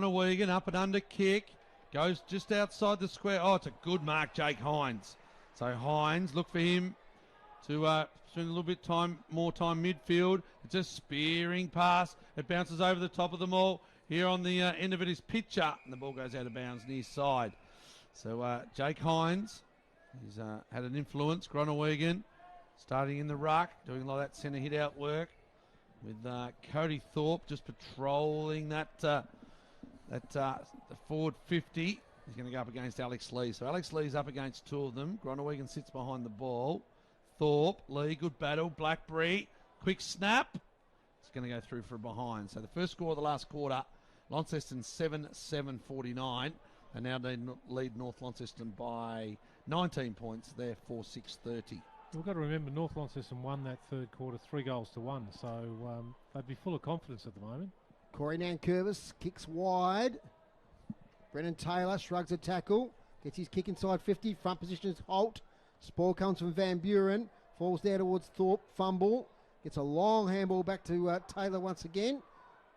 Groenewegen, up and under kick. Goes just outside the square. Oh, it's a good mark, Jake Hines. So Hines, look for him to spend a little bit more time midfield. It's a spearing pass. It bounces over the top of them all. Here on the end of it is Pitcher, and the ball goes out of bounds near side. So Jake Hines, he's had an influence. Groenewegen starting in the ruck, doing a lot of that centre hit-out work with Cody Thorpe just patrolling the forward 50. He's going to go up against Alex Lee. So Alex Lee's up against two of them. Groenewegen sits behind the ball. Thorpe, Lee, good battle. Blackberry, quick snap. It's going to go through for a behind. So the first score of the last quarter, Launceston 7-7-49. And now they lead North Launceston by 19 points. They're 4-6-30. We've got to remember North Launceston won that third quarter 3-1. So they'd be full of confidence at the moment. Corey Nankervis kicks wide. Brennan Taylor shrugs a tackle. Gets his kick inside 50. Front position is Holt. Spoil comes from Van Buren. Falls down towards Thorpe. Fumble. Gets a long handball back to Taylor once again.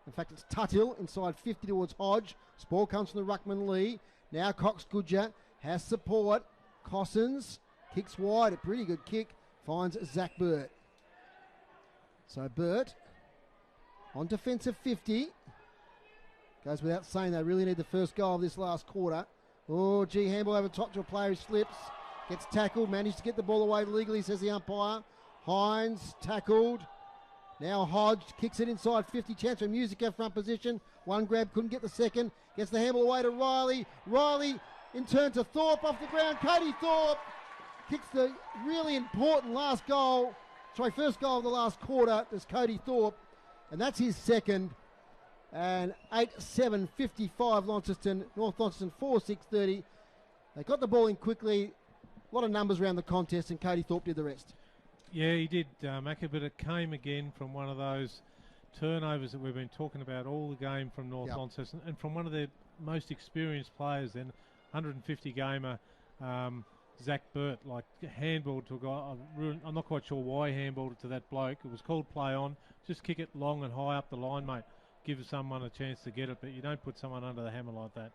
In fact, it's Tuthill inside 50 towards Hodge. Spoil comes from the ruckman Lee. Now Cox Goodger has support. Cossins kicks wide. A pretty good kick. Finds Zach Burt. So Burt on defensive 50. Goes without saying they really need the first goal of this last quarter. Oh, gee, handball over top to a player who slips. Gets tackled, managed to get the ball away legally, says the umpire. Hines tackled. Now Hodge kicks it inside 50. Chance for Musica front position. One grab, couldn't get the second. Gets the handball away to Riley. Riley in turn to Thorpe off the ground. Cody Thorpe kicks the really important first goal of the last quarter. There's Cody Thorpe, and that's his second. And 8-7-55 Launceston. North Launceston 4-6-30. They got the ball in quickly. A lot of numbers around the contest, and Cody Thorpe did the rest. Yeah, he did, Macca, but it came again from one of those turnovers that we've been talking about all the game from North Launceston, and from one of their most experienced players then, 150-gamer, Zach Burt, like handballed to a guy. I'm not quite sure why he handballed it to that bloke. It was called play on. Just kick it long and high up the line, mate. Give someone a chance to get it, but you don't put someone under the hammer like that.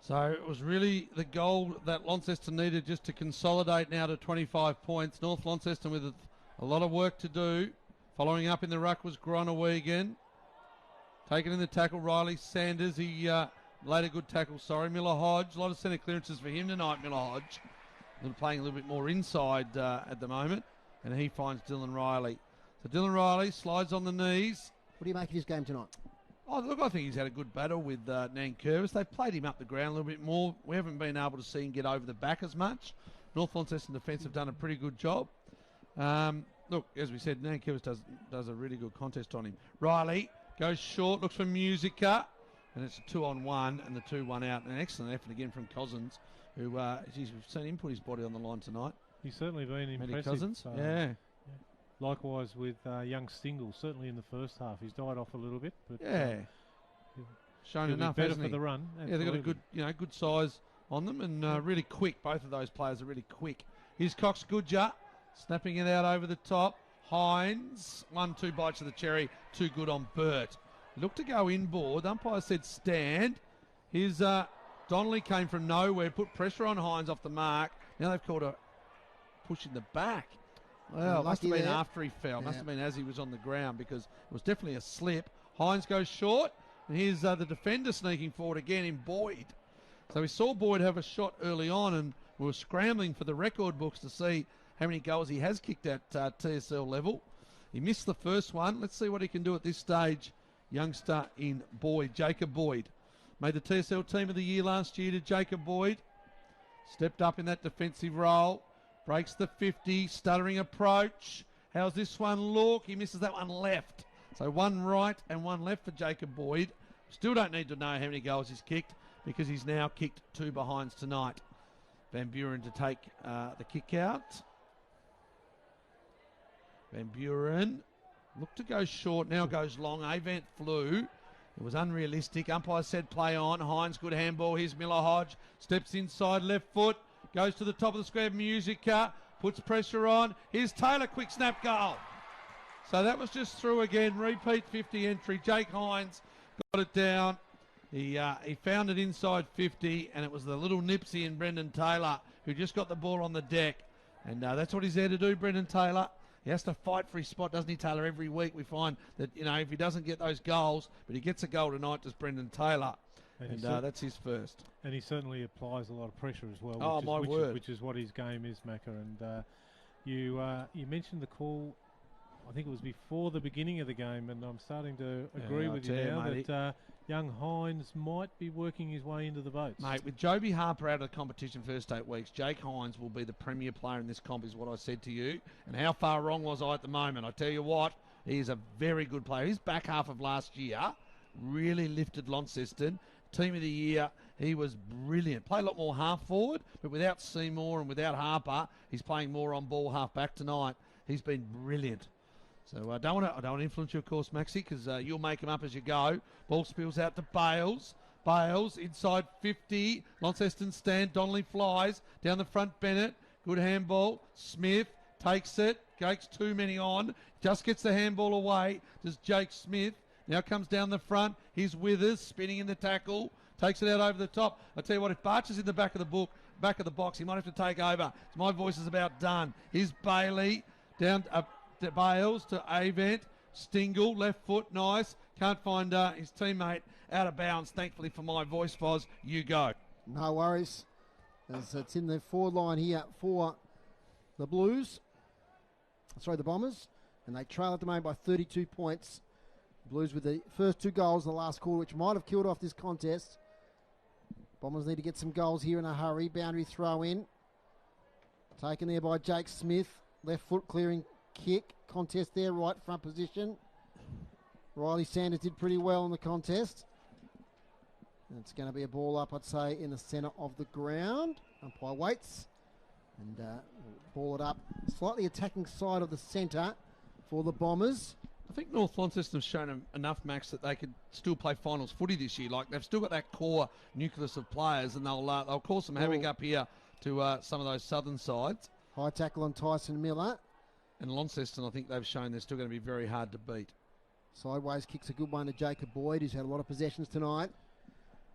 So it was really the goal that Launceston needed just to consolidate now to 25 points. North Launceston with a lot of work to do. Following up in the ruck was Groenewegen. Taking in the tackle, Riley Sanders. He laid a good tackle, Miller Hodge. A lot of centre clearances for him tonight, Miller Hodge. Playing a little bit more inside at the moment. And he finds Dylan Riley. So Dylan Riley slides on the knees. What do you make of his game tonight? Oh, look, I think he's had a good battle with Nankervis. They've played him up the ground a little bit more. We haven't been able to see him get over the back as much. North Launceston defence have done a pretty good job. Look, as we said, Nankervis does a really good contest on him. Riley goes short, looks for Musica, and it's a 2-on-1 and the 2-1 out. An excellent effort again from Cousins, who, we've seen him put his body on the line tonight. He's certainly been impressive. Cousins, yeah. Likewise with young Stingle, certainly in the first half. He's died off a little bit, but shown enough, better hasn't for he? the run. Absolutely. Yeah, they've got a good size on them and really quick. Both of those players are really quick. Here's Cox Goodger, snapping it out over the top. Hines, 1-2 bites of the cherry, too good on Burt. Looked to go inboard. Umpire said stand. Here's Donnelly came from nowhere, put pressure on Hines off the mark. Now they've called a push in the back. Well, it must have been after he fell. Must have been as he was on the ground, because it was definitely a slip. Hines goes short, and here's the defender sneaking forward again in Boyd. So we saw Boyd have a shot early on, and we were scrambling for the record books to see how many goals he has kicked at TSL level. He missed the first one. Let's see what he can do at this stage. Youngster in Boyd, Jacob Boyd. Made the TSL Team of the Year last year to Jacob Boyd. Stepped up in that defensive role. Breaks the 50, stuttering approach. How's this one look? He misses that one left. So one right and one left for Jacob Boyd. Still don't need to know how many goals he's kicked, because he's now kicked 2 behinds tonight. Van Buren to take the kick out. Van Buren looked to go short, now goes long. Avant flew. It was unrealistic. Umpire said play on. Hines, good handball. Here's Miller Hodge. Steps inside, left foot. Goes to the top of the square. Musica puts pressure on. Here's Taylor, quick snap goal. So that was just through again. Repeat 50 entry. Jake Hines got it down. He found it inside 50, and it was the little Nipsey and Brendan Taylor who just got the ball on the deck. And that's what he's there to do, Brendan Taylor. He has to fight for his spot, doesn't he, Taylor? Every week we find that, if he doesn't get those goals, but he gets a goal tonight, does Brendan Taylor. And that's his first. And he certainly applies a lot of pressure as well. Which is what his game is, Macca. And you mentioned the call, I think it was before the beginning of the game, and I'm starting to agree with you now that young Hines might be working his way into the boats. Mate, with Joby Harper out of the competition first 8 weeks, Jake Hines will be the premier player in this comp, is what I said to you. And how far wrong was I at the moment? I tell you what, he is a very good player. His back half of last year really lifted Launceston. Team of the year, he was brilliant. Played a lot more half forward, but without Seymour and without Harper, he's playing more on ball half back tonight. He's been brilliant. So I don't want to influence you, of course, Maxi, because you'll make him up as you go. Ball spills out to Bales. Bales inside 50. Launceston stand. Donnelly flies down the front. Bennett, good handball. Smith takes it. Jake's too many on. Just gets the handball away. Does Jake Smith. Now comes down the front. He's Withers, spinning in the tackle. Takes it out over the top. I tell you what, if Barch is in the back of the box, he might have to take over. So my voice is about done. Here's Bailey down to Bales to Avent. Stingle, left foot, nice. Can't find his teammate, out of bounds. Thankfully for my voice, Foz, you go. No worries. As it's in the forward line here for the Bombers. And they trail at the moment by 32 points. Blues with the first 2 goals in the last quarter, which might have killed off this contest. Bombers need to get some goals here in a hurry. Boundary throw in. Taken there by Jake Smith. Left foot clearing kick. Contest there, right front position. Riley Sanders did pretty well in the contest. And it's going to be a ball up, I'd say, in the centre of the ground. Umpire waits. And ball it up. Slightly attacking side of the centre for the Bombers. I think North Launceston have shown them enough, Max, that they could still play finals footy this year. Like, they've still got that core nucleus of players, and they'll cause some havoc up here to some of those southern sides. High tackle on Tyson Miller. And Launceston, I think they've shown they're still going to be very hard to beat. Sideways kicks a good one to Jacob Boyd, who's had a lot of possessions tonight.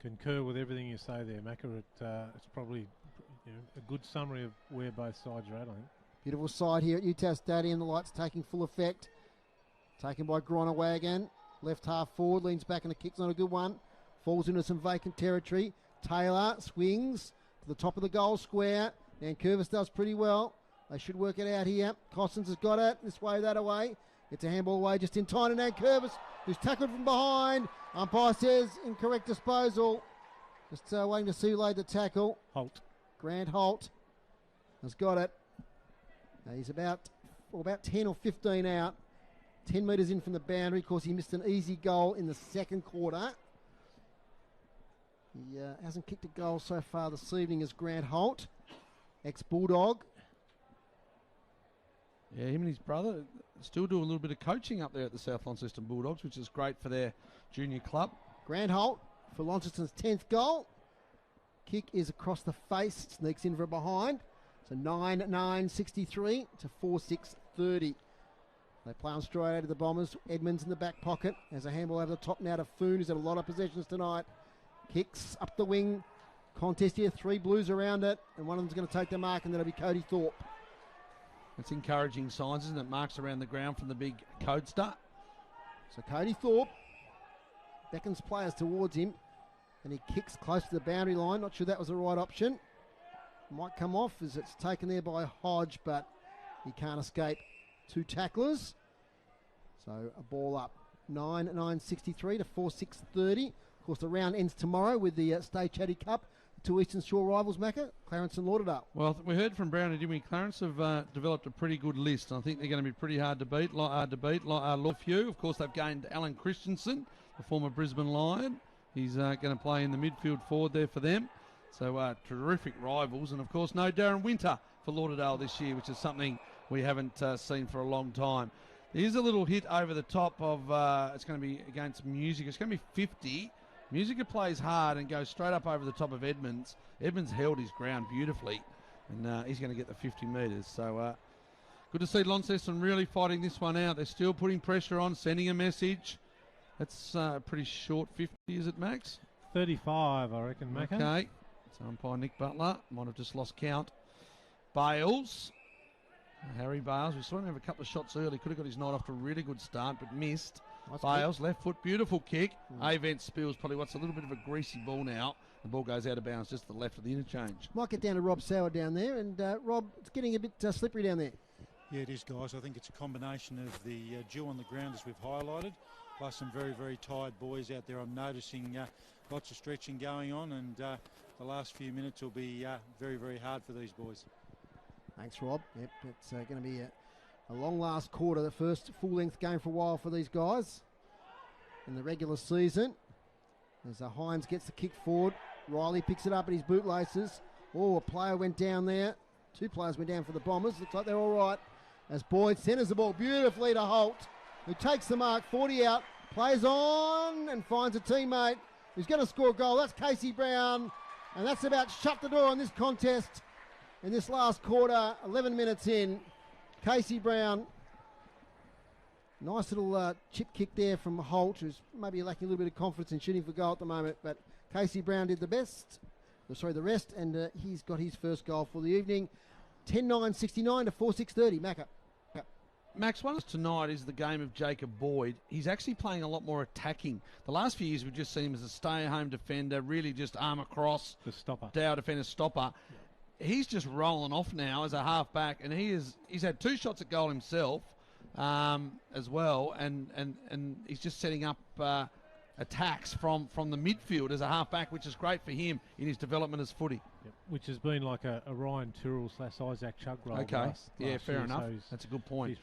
Concur with everything you say there, Macca. It's probably a good summary of where both sides are at, I think. Beautiful side here at Utah Stadium. The lights taking full effect. Taken by Gronawagan. Left half forward, leans back and the kick's not a good one. Falls into some vacant territory. Taylor swings to the top of the goal square. Nankervis does pretty well. They should work it out here. Cossins has got it. This way, that away. It's a handball away just in time to Nankervis, who's tackled from behind. Umpire says incorrect disposal. Just waiting to see who laid the tackle. Holt. Grant Holt has got it. Now he's about 10 or 15 out. 10 metres in from the boundary. Of course, he missed an easy goal in the second quarter. He hasn't kicked a goal so far this evening as Grant Holt, ex-Bulldog. Yeah, him and his brother still do a little bit of coaching up there at the South Launceston Bulldogs, which is great for their junior club. Grant Holt for Launceston's 10th goal. Kick is across the face, sneaks in from behind. So 9-9-63 to 4-6-30. They play on straight out of the Bombers. Edmonds in the back pocket. Has a handball over the top now to Foon, who's had a lot of possessions tonight. Kicks up the wing. Contest here, 3 Blues around it. And one of them's going to take the mark, and that'll be Cody Thorpe. It's encouraging signs, isn't it? Marks around the ground from the big Codestar. So Cody Thorpe beckons players towards him. And he kicks close to the boundary line. Not sure that was the right option. Might come off as it's taken there by Hodge, but he can't escape 2 tacklers. So a ball up. 9-9-63 to 4-6-30. Of course, the round ends tomorrow with the Stay Chatty Cup. 2 Eastern Shore rivals, Macca, Clarence and Lauderdale. Well, we heard from Brown and didn't we? Clarence have developed a pretty good list. I think they're going to be pretty hard to beat. Few. Of course, they've gained Alan Christensen, the former Brisbane Lion. He's going to play in the midfield forward there for them. So terrific rivals. And, of course, no Darren Winter for Lauderdale this year, which is something we haven't seen for a long time. Here's a little hit over the top of, it's going to be against Musica. It's going to be 50. Musica plays hard and goes straight up over the top of Edmonds. Edmonds held his ground beautifully, and he's going to get the 50 metres. So good to see Launceston really fighting this one out. They're still putting pressure on, sending a message. That's a pretty short 50, is it, Max? 35, I reckon, Macca. Okay. So umpire Nick Butler might have just lost count. Bales. Harry Bales. We saw him have a couple of shots early. Could have got his night off to a really good start, but missed. Nice Bales, left foot, beautiful kick. Avent spills probably what's a little bit of a greasy ball now. The ball goes out of bounds just to the left of the interchange. Might get down to Rob Sauer down there. And Rob, it's getting a bit slippery down there. Yeah, it is, guys. I think it's a combination of the dew on the ground, as we've highlighted, plus some very, very tired boys out there. I'm noticing lots of stretching going on, and the last few minutes will be very, very hard for these boys. Thanks, Rob. Yep, it's going to be a long last quarter, the first full-length game for a while for these guys in the regular season. As Hines gets the kick forward, Riley picks it up at his bootlaces. Oh, a player went down there. Two players went down for the Bombers. Looks like they're all right. As Boyd centres the ball beautifully to Holt, who takes the mark, 40 out, plays on and finds a teammate who's going to score a goal. That's Casey Brown, and that's about shut the door on this contest in this last quarter, 11 minutes in. Casey Brown, nice little chip kick there from Holt, who's maybe lacking a little bit of confidence in shooting for goal at the moment, but Casey Brown did the rest, and he's got his first goal for the evening. 10-9-69 to 4-6-30. Macca. Max, one tonight is the game of Jacob Boyd. He's actually playing a lot more attacking. The last few years we've just seen him as a stay-at-home defender, really just arm across, the stopper, down defender, stopper. He's just rolling off now as a half-back, and he's had 2 shots at goal himself as well, and he's just setting up attacks from the midfield as a half-back, which is great for him in his development as footy. Yep. Which has been like a Ryan Tyrrell / Isaac Chug role. Okay, last fair year, enough. So That's a good point.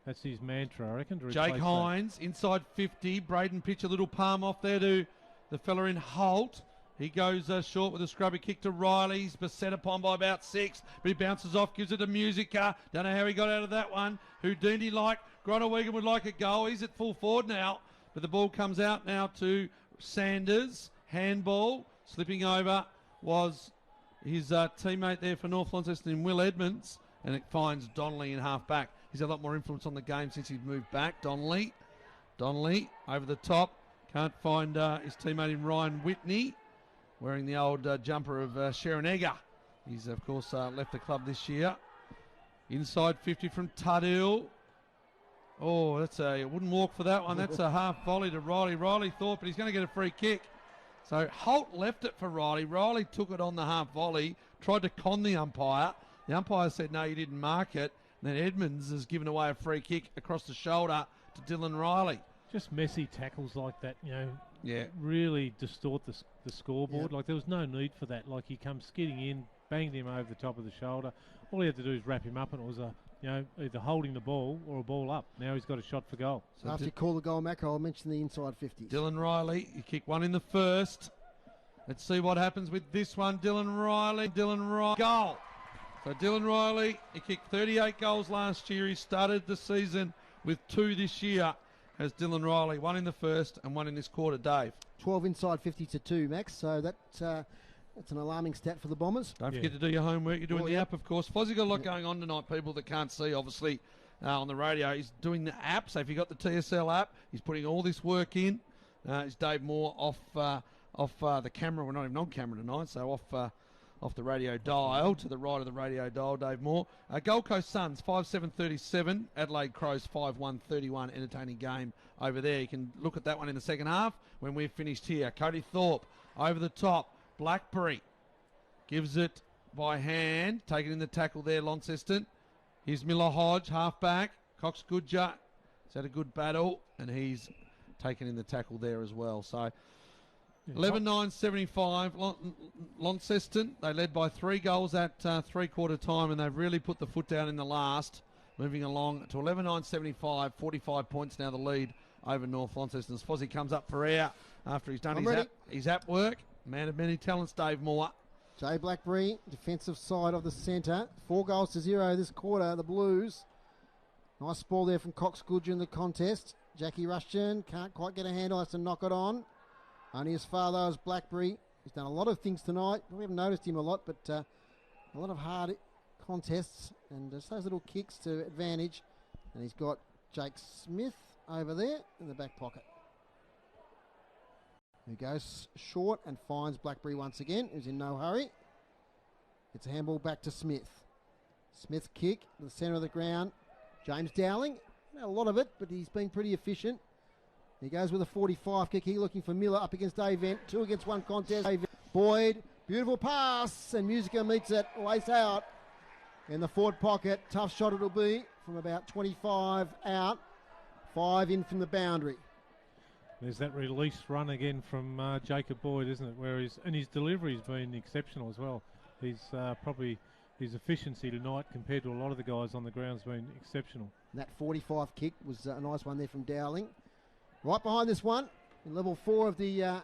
That's his mantra, I reckon. Jake Hines, inside 50. Braden pitch a little palm off there to the fella in Holt. He goes short with a scrubby kick to Riley. He's beset upon by about 6, but he bounces off, gives it to Musica. Don't know how he got out of that one. Houdini-like. Groenewegen would like a goal. He's at full forward now, but the ball comes out now to Sanders. Handball. Slipping over was his teammate there for North Launceston, Will Edmonds, and it finds Donnelly in half-back. He's had a lot more influence on the game since he's moved back. Donnelly over the top. Can't find his teammate in Ryan Whitney, wearing the old jumper of Sharon Egger. He's, of course, left the club this year. Inside 50 from Tuddle. Oh, that's a wouldn't walk for that one. That's a half volley to Riley. Riley thought, but he's going to get a free kick. So Holt left it for Riley. Riley took it on the half volley, tried to con the umpire. The umpire said, no, you didn't mark it. And then Edmonds has given away a free kick across the shoulder to Dylan Riley. Just messy tackles like that, Yeah, really distort the scoreboard. Yep. Like, there was no need for that. Like, he comes skidding in, banged him over the top of the shoulder. All he had to do is wrap him up, and it was either holding the ball or a ball up. Now he's got a shot for goal. So after you call the goal, Mac, I'll mention the inside 50s. Dylan Riley, he kicked one in the first. Let's see what happens with this one. Dylan Riley, goal. So Dylan Riley, he kicked 38 goals last year. He started the season with 2 this year. Has Dylan Riley, 1 in the first and 1 in this quarter, Dave. 12 inside 50 to 2, Max. So that's an alarming stat for the Bombers. Don't forget to do your homework. You're doing the app, of course. Fozzie got a lot going on tonight, people that can't see, obviously, on the radio. He's doing the app. So if you've got the TSL app, he's putting all this work in. It's Dave Moore off the camera. We're not even on camera tonight, so off the radio dial, to the right of the radio dial, Dave Moore. Gold Coast Suns, 5-7-37. Adelaide Crows, 5-1-31. Entertaining game over there. You can look at that one in the second half when we've finished here. Cody Thorpe over the top. Blackberry gives it by hand. Taking in the tackle there, Launceston. Here's Miller Hodge, half-back. Cox Goodger. He's had a good battle, and he's taken in the tackle there as well. So 11-9-75, Launceston. They led by 3 goals at three-quarter time, and they've really put the foot down in the last. Moving along to 11-9-75, 45 points now the lead over North Launceston. As Fozzie comes up for air after he's done his app work. Man of many talents, Dave Moore. Jay Blackberry, defensive side of the centre. 4 goals to 0 this quarter, the Blues. Nice ball there from Cox Goodger in the contest. Jackie Rushton can't quite get a handle, has to knock it on. Only as far though as Blackberry. He's done a lot of things tonight. We haven't noticed him a lot, but a lot of hard contests and just those little kicks to advantage. And he's got Jake Smith over there in the back pocket. He goes short and finds Blackberry once again, who's in no hurry. It's a handball back to Smith. Smith's kick to the centre of the ground. James Dowling, not a lot of it, but he's been pretty efficient. He goes with a 45 kick. He looking for Miller up against Avent. 2 against 1 contest. Boyd, beautiful pass, and Musica meets it, lace out in the forward pocket. Tough shot it'll be from about 25 out, 5 in from the boundary. There's that release run again from Jacob Boyd, isn't it? Where his delivery's been exceptional as well. He's probably his efficiency tonight compared to a lot of the guys on the ground's been exceptional. And that 45 kick was a nice one there from Dowling. Right behind this one, in level 4 of the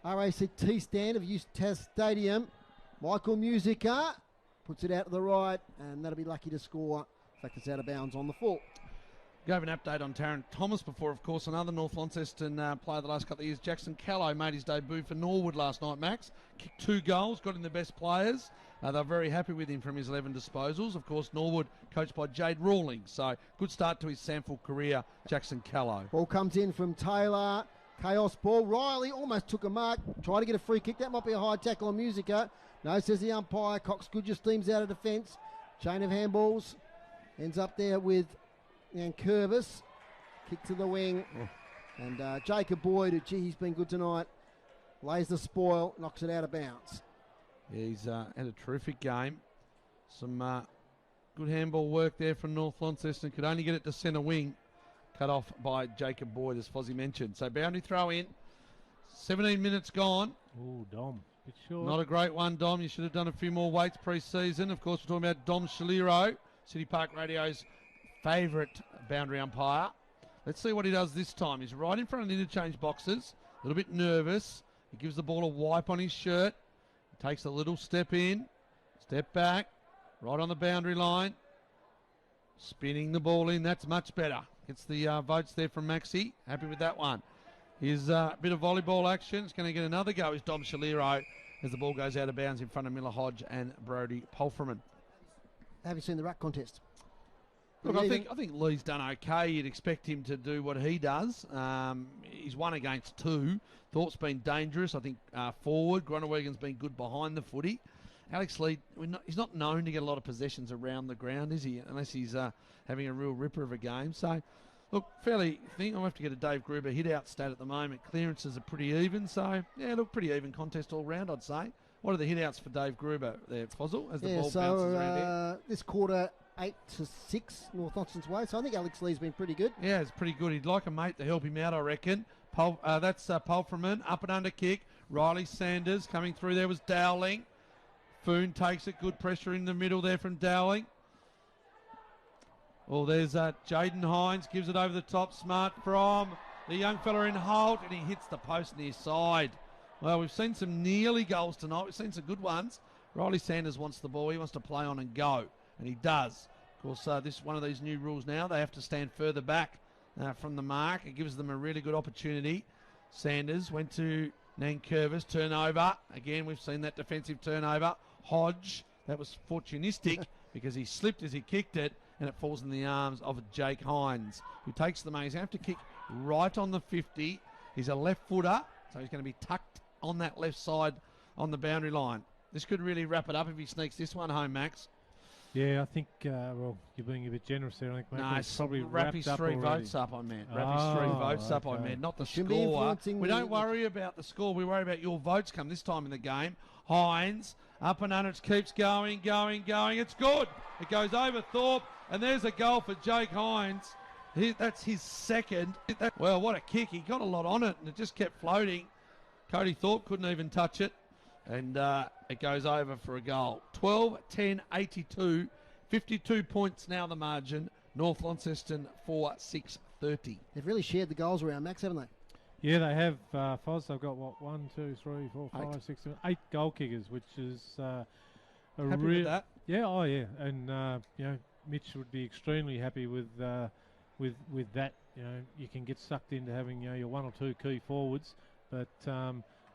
RACT stand of UTAS Stadium, Michael Musica puts it out to the right, and that'll be lucky to score. In fact, it's out of bounds on the full. Gave an update on Tarrant Thomas before, of course, another North Launceston player the last couple of years. Jackson Callow made his debut for Norwood last night, Max. Kicked 2 goals, got in the best players. They're very happy with him from his 11 disposals. Of course, Norwood coached by Jade Rawling. So good start to his Samford career, Jackson Callow. Ball comes in from Taylor. Chaos ball. Riley almost took a mark. Tried to get a free kick. That might be a high tackle on Musica. No, says the umpire. Cox Good just steams out of defence. Chain of handballs. Ends up there with Curvis. Kick to the wing. And Jacob Boyd, who, gee, he's been good tonight, lays the spoil, knocks it out of bounds. Yeah, he's had a terrific game. Some good handball work there from North Launceston. Could only get it to centre wing. Cut off by Jacob Boyd, as Fozzie mentioned. So boundary throw in. 17 minutes gone. Oh, Dom. Bit short. Not a great one, Dom. You should have done a few more weights pre-season. Of course, we're talking about Dom Shaliro, City Park Radio's favourite boundary umpire. Let's see what he does this time. He's right in front of the interchange boxes. A little bit nervous. He gives the ball a wipe on his shirt. He takes a little step in. Step back. Right on the boundary line. Spinning the ball in. That's much better. Gets the votes there from Maxi. Happy with that one. Here's a bit of volleyball action. It's going to get another go is Dom Shaliro as the ball goes out of bounds in front of Miller Hodge and Brody Pulfreman. Have you seen the ruck contest? Look, I think Lee's done okay. You'd expect him to do what he does. He's 1 against 2. Thorpe's been dangerous. I think forward. Groenewegen been good behind the footy. Alex Lee, he's not known to get a lot of possessions around the ground, is he? Unless he's having a real ripper of a game. So, look, fairly. I think I'll have to get a Dave Gruber hit-out stat at the moment. Clearances are pretty even. So, yeah, look, pretty even contest all round, I'd say. What are the hit-outs for Dave Gruber there, Fozzle, as the ball bounces around here? This quarter, 8-6 North Launceston's way. So I think Alex Lee's been pretty good. Yeah, it's pretty good. He'd like a mate to help him out, I reckon. That's Pulfreman, up and under kick. Riley Sanders coming through there was Dowling. Foon takes it. Good pressure in the middle there from Dowling. Well, there's Jaden Hines. Gives it over the top. Smart from the young fella in Holt. And he hits the post near side. Well, we've seen some nearly goals tonight. We've seen some good ones. Riley Sanders wants the ball. He wants to play on and go. And he does. Of course, this is one of these new rules now. They have to stand further back from the mark. It gives them a really good opportunity. Sanders went to Nankervis. Turnover. Again, we've seen that defensive turnover. Hodge, that was fortunistic because he slipped as he kicked it and it falls in the arms of Jake Hines, who takes the main. He's going to have to kick right on the 50. He's a left footer, so he's going to be tucked on that left side on the boundary line. This could really wrap it up if he sneaks this one home, Max. Yeah, I think, well, you're being a bit generous there, I think. No, it's probably Rappy's wrapped up 3 already. votes up, I meant. Rappy's 3 votes up, I meant. Not the score. We don't worry about the score. We worry about your votes come this time in the game. Hines, up and under. It keeps going. It's good. It goes over Thorpe, and there's a goal for Jake Hines. That's his second. Well, what a kick. He got a lot on it, and it just kept floating. Cody Thorpe couldn't even touch it. And it goes over for a goal. 12-10-82. 52 points now the margin. North Launceston 4-6-30. They've really shared the goals around, Max, haven't they? Yeah, they have, Foz. They've got, 1, 2, 3, 4, 5, 6, 7, 8 goal kickers, which is Happy with that? Yeah, oh yeah. And, Mitch would be extremely happy with that. You can get sucked into having, your 1 or 2 key forwards. But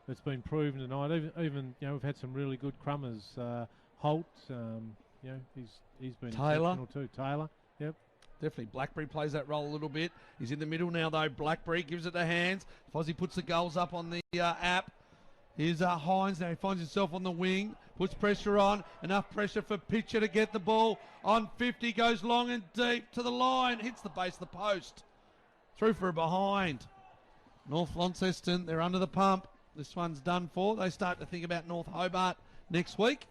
it's been proven tonight. Even we've had some really good crummers. Holt, he's been Taylor. exceptional too. Taylor, yep. Definitely. Blackberry plays that role a little bit. He's in the middle now, though. Blackberry gives it to Hands. Fozzie puts the goals up on the app. Here's Hines. Now he finds himself on the wing. Puts pressure on. Enough pressure for Pitcher to get the ball. On 50. Goes long and deep to the line. Hits the base of the post. Through for a behind. North Launceston, they're under the pump. This one's done for. They start to think about North Hobart next week.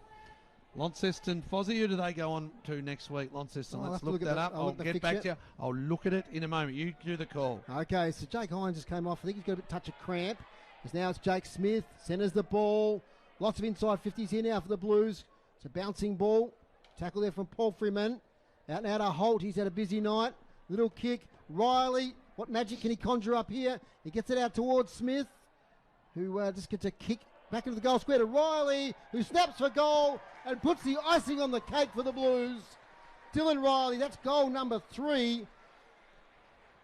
Launceston, Fozzie, who do they go on to next week? Launceston, let's look that up. I'll get back to you. I'll look at it in a moment. You do the call. Okay, so Jake Hines just came off. I think he's got a touch of cramp. Because now it's Jake Smith. Centres the ball. Lots of inside 50s here now for the Blues. It's a bouncing ball. Tackle there from Paul Freeman. Out and out to Holt. He's had a busy night. Little kick. Riley. What magic can he conjure up here? He gets it out towards Smith, who just gets a kick back into the goal square to Riley, who snaps for goal and puts the icing on the cake for the Blues. Dylan Riley, that's goal number 3.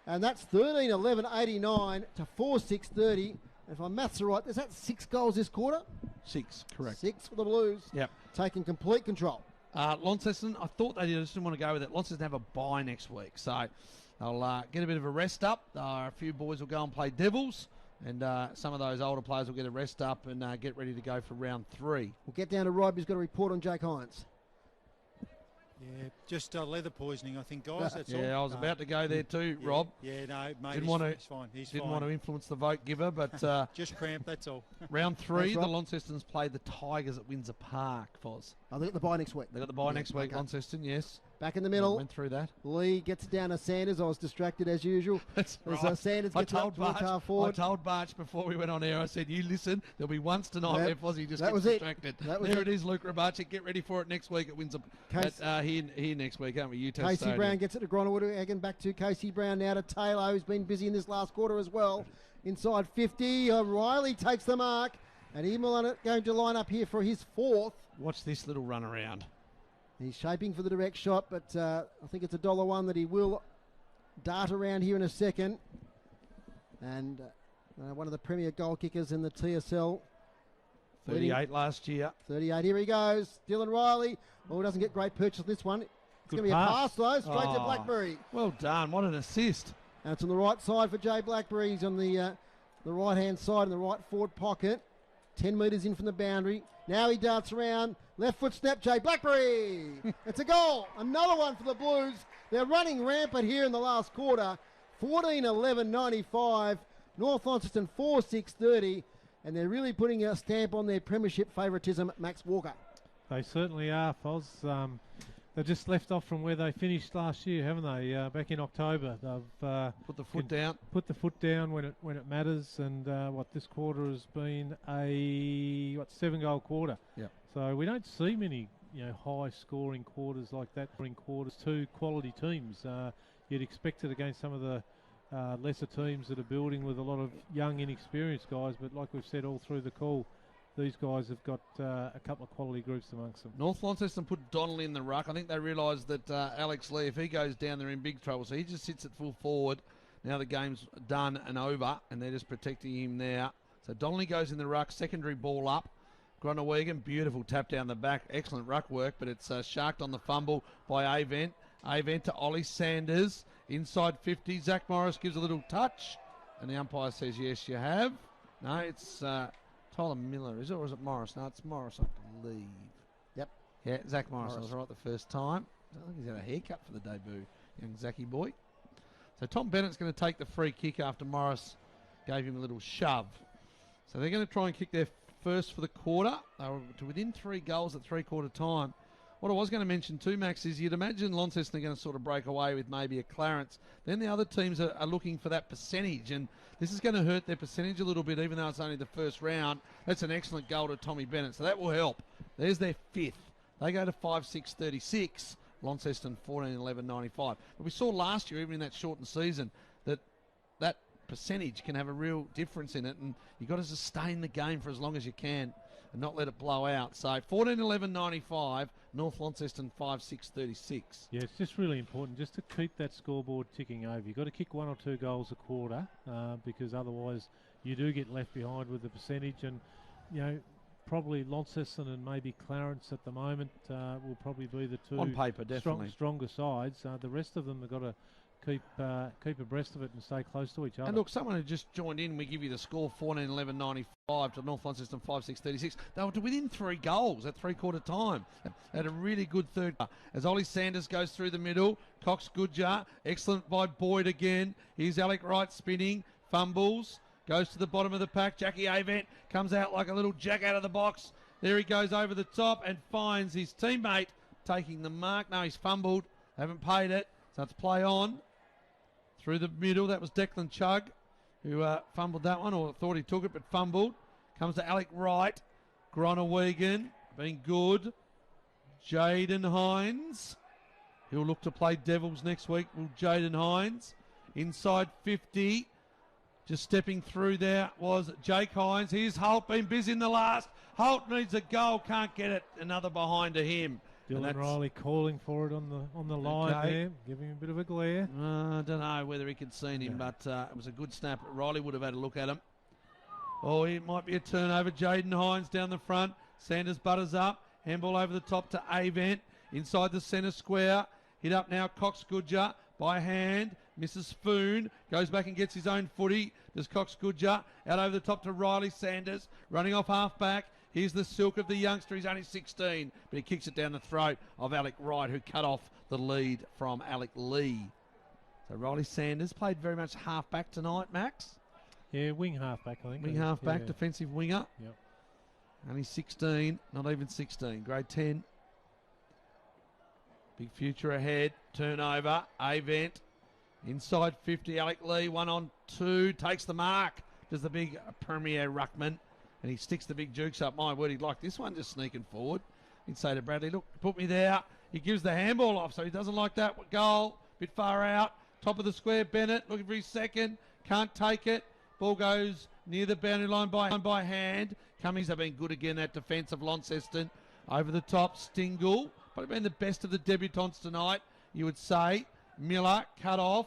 And that's 13-11-89 to 4-6-30. If my maths are right, is that 6 goals this quarter? 6, correct. 6 for the Blues. Yep. Taking complete control. Launceston, I thought they did. I just didn't want to go with it. Launceston have a bye next week, so they'll get a bit of a rest up. A few boys will go and play Devils, and some of those older players will get a rest up and get ready to go for round 3. We'll get down to Rob, who's got a report on Jake Hines. Yeah, just leather poisoning, I think, guys. That's all. Yeah, I was about to go there too, Rob. Yeah, no, mate, he's fine. Didn't want to influence the vote giver, but just cramp, that's all. Round 3, the Rob. Launcestons play the Tigers at Windsor Park, Foz. Oh, they got the bye next week. They got the bye next week, Launceston, yes. Back in the middle. Went through that. Lee gets it down to Sanders. I was distracted as usual. That's As, right. Sanders I gets it up told towards half forward. I told Barch before we went on air, I said, you listen, there'll be once tonight where Fozzie just that gets was it. distracted. That was There it. it is, Luke Rabacic. Get ready for it next week at Windsor. Here next week, aren't we? Utah Casey Stadium. Brown gets it to Gronerwood. Again, back to Casey Brown now to Taylor, who's been busy in this last quarter as well. Inside 50, Riley takes the mark. And Emil going to line up here for his 4th. Watch this little run around. He's shaping for the direct shot, but I think it's $1 that he will dart around here in a second. And one of the premier goal kickers in the TSL. 38 last year. 38, here he goes. Dylan Riley. Oh, doesn't get great purchase on this one. It's going to be a pass, though, straight to Blackberry. Well done. What an assist. And it's on the right side for Jay Blackberry. He's on the right-hand side in the right forward pocket. 10 metres in from the boundary. Now he darts around. Left foot snap, Jay Blackberry. It's a goal. Another one for the Blues. They're running rampant here in the last quarter. 14-11-95. North Launceston 4-6-30. And they're really putting a stamp on their premiership favouritism, Max Walker. They certainly are, Foz. They've just left off from where they finished last year, haven't they? Back in October, they've put the foot down. Put the foot down when it matters. And this quarter has been a 7-goal quarter. Yeah. So we don't see many high-scoring quarters like that. Quarters, 2 quality teams. You'd expect it against some of the lesser teams that are building with a lot of young, inexperienced guys. But like we've said all through the call, these guys have got a couple of quality groups amongst them. North Launceston put Donnelly in the ruck. I think they realised that Alex Lee, if he goes down, they're in big trouble. So he just sits at full forward. Now the game's done and over, and they're just protecting him now. So Donnelly goes in the ruck, secondary ball up. Gronewegan, beautiful tap down the back. Excellent ruck work, but it's sharked on the fumble by Avent. Avent to Ollie Sanders. Inside 50. Zach Morris gives a little touch, and the umpire says, yes, you have. No, it's Tyler Miller, is it, or is it Morris? No, it's Morris, I believe. Yep. Yeah, Zach Morris. I was right the first time. I think he's had a haircut for the debut, young Zachy boy. So Tom Bennett's going to take the free kick after Morris gave him a little shove. So they're going to try and kick their first for the quarter. They were to within 3 goals at 3/4 time. What I was going to mention too, Max, is you'd imagine Launceston are going to sort of break away with maybe a Clarence. Then the other teams are looking for that percentage, and this is going to hurt their percentage a little bit, even though it's only the first round. That's an excellent goal to Tommy Bennett, so that will help. There's their 5th. They go to 5-6-36. Launceston 14-11-95. But we saw last year, even in that shortened season, that percentage can have a real difference in it, and you've got to sustain the game for as long as you can and not let it blow out. So 14-11-95, North Launceston 5-6-36. Yeah, it's just really important just to keep that scoreboard ticking over. You've got to kick 1 or 2 goals a quarter because otherwise you do get left behind with the percentage. And, probably Launceston and maybe Clarence at the moment will probably be the two On paper, definitely. stronger sides. The rest of them have got to keep abreast of it and stay close to each other. And look, someone who just joined in, we give you the score 14-11-95 to North Launceston 5-6-36. They were within 3 goals at three-quarter time. They had a really good third. As Ollie Sanders goes through the middle, Cox Goodjar, excellent by Boyd again. Here's Alec Wright spinning, fumbles, goes to the bottom of the pack. Jackie Avent comes out like a little jack out of the box. There he goes over the top and finds his teammate taking the mark. No, he's fumbled. Haven't paid it, so it's play on. Through the middle, that was Declan Chugg, who fumbled that one, or thought he took it, but fumbled. Comes to Alec Wright. Gronawegan, being good. Jaden Hines. He'll look to play Devils next week, will Jaden Hines. Inside 50. Just stepping through there was Jake Hines. Here's Holt, been busy in the last. Holt needs a goal, can't get it. Another behind to him. Dylan Riley calling for it on the line there, giving him a bit of a glare. I don't know whether he could see him, but it was a good snap. Riley would have had a look at him. Oh, it might be a turnover. Jaden Hines down the front. Sanders butters up. Handball over the top to Avent. Inside the centre square. Hit up now, Cox Goodjar by hand. Misses Foon. Goes back and gets his own footy. Does Cox Goodjar. Out over the top to Riley Sanders. Running off half back. Here's the silk of the youngster. He's only 16, but he kicks it down the throat of Alec Wright, who cut off the lead from Alec Lee. So Riley Sanders played very much half-back tonight, Max. Yeah, wing half-back, I think. Wing half-back, defensive winger. Yep. Only 16, not even 16, grade 10. Big future ahead. Turnover, Avent. Inside 50, Alec Lee, 1-on-2, takes the mark. Does the big Premier Ruckman. And he sticks the big jukes up. My word, he'd like this one just sneaking forward. He'd say to Bradley, look, put me there. He gives the handball off, so he doesn't like that goal. Bit far out. Top of the square, Bennett looking for his second. Can't take it. Ball goes near the boundary line by hand. Cummings have been good again, that defence of Launceston. Over the top, Stingle. Probably been the best of the debutants tonight, you would say. Miller, cut off.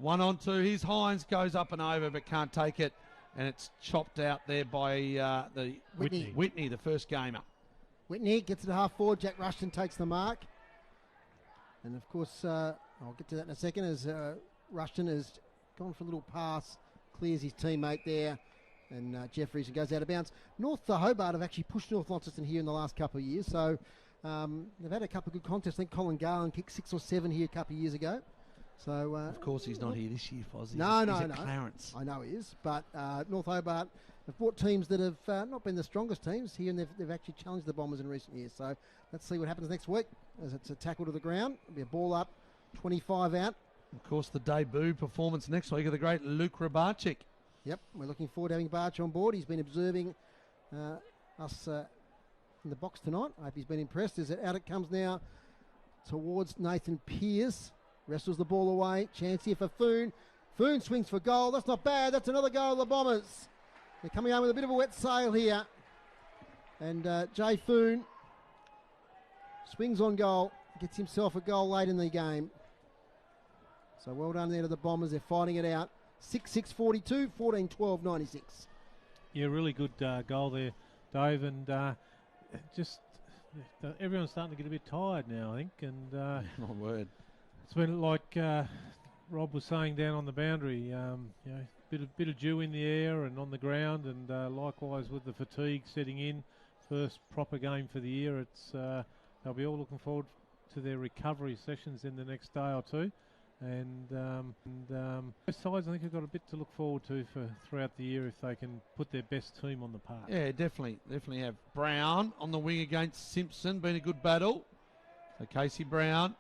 1-on-2. His Hines goes up and over, but can't take it. And it's chopped out there by the Whitney, the first gamer. Whitney gets it at half forward. Jack Rushton takes the mark. And, of course, I'll get to that in a second as Rushton has gone for a little pass, clears his teammate there, and Jeffries goes out of bounds. North Hobart have actually pushed North Launceston here in the last couple of years, so they've had a couple of good contests. I think Colin Garland kicked 6 or 7 here a couple of years ago. So of course he's not here this year, Fozzie. No. Clarence. I know he is, but North Hobart have brought teams that have not been the strongest teams here, and they've actually challenged the Bombers in recent years. So let's see what happens next week as it's a tackle to the ground. It'll be a ball up, 25 out. Of course, the debut performance next week of the great Luke Rabarchik. Yep, we're looking forward to having Barch on board. He's been observing us in the box tonight. I hope he's been impressed. As out it comes now towards Nathan Pearce. Wrestles the ball away. Chance here for Foon. Foon swings for goal. That's not bad. That's another goal of the Bombers. They're coming home with a bit of a wet sail here. And Jay Foon swings on goal. Gets himself a goal late in the game. So well done there to the Bombers. They're fighting it out. 6-6-42, 14-12-96. Yeah, really good goal there, Dave. And just everyone's starting to get a bit tired now, I think. And my word. It's been like Rob was saying down on the boundary, bit of dew in the air and on the ground, and likewise with the fatigue setting in. First proper game for the year. It's they'll be all looking forward to their recovery sessions in the next day or two, and both sides I think have got a bit to look forward to for throughout the year if they can put their best team on the park. Yeah, definitely have Brown on the wing against Simpson. Been a good battle. So Casey Brown.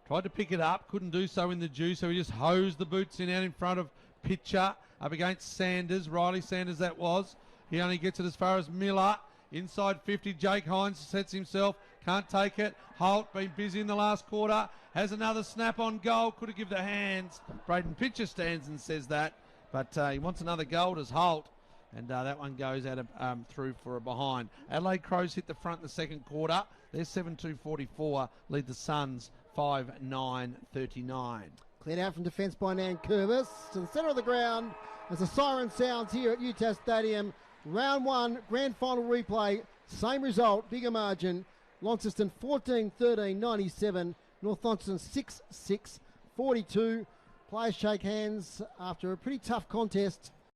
Tried to pick it up, couldn't do so in the dew, so he just hosed the boots in out in front of Pitcher, up against Sanders, Riley Sanders that was. He only gets it as far as Miller. Inside 50, Jake Hines sets himself, can't take it. Holt, been busy in the last quarter, has another snap on goal, could have given the hands. Braden Pitcher stands and says that, but he wants another goal, does Holt. And that one goes out of through for a behind. Adelaide Crows hit the front in the second quarter. They're 7-2-44, lead the Suns 5-9-39. Cleared out from defence by Nan Curvis to the centre of the ground as the siren sounds here at UTAS Stadium. Round 1, grand final replay. Same result, bigger margin. Launceston 14-13, 97. North Launceston 6-6, 42. Players shake hands after a pretty tough contest.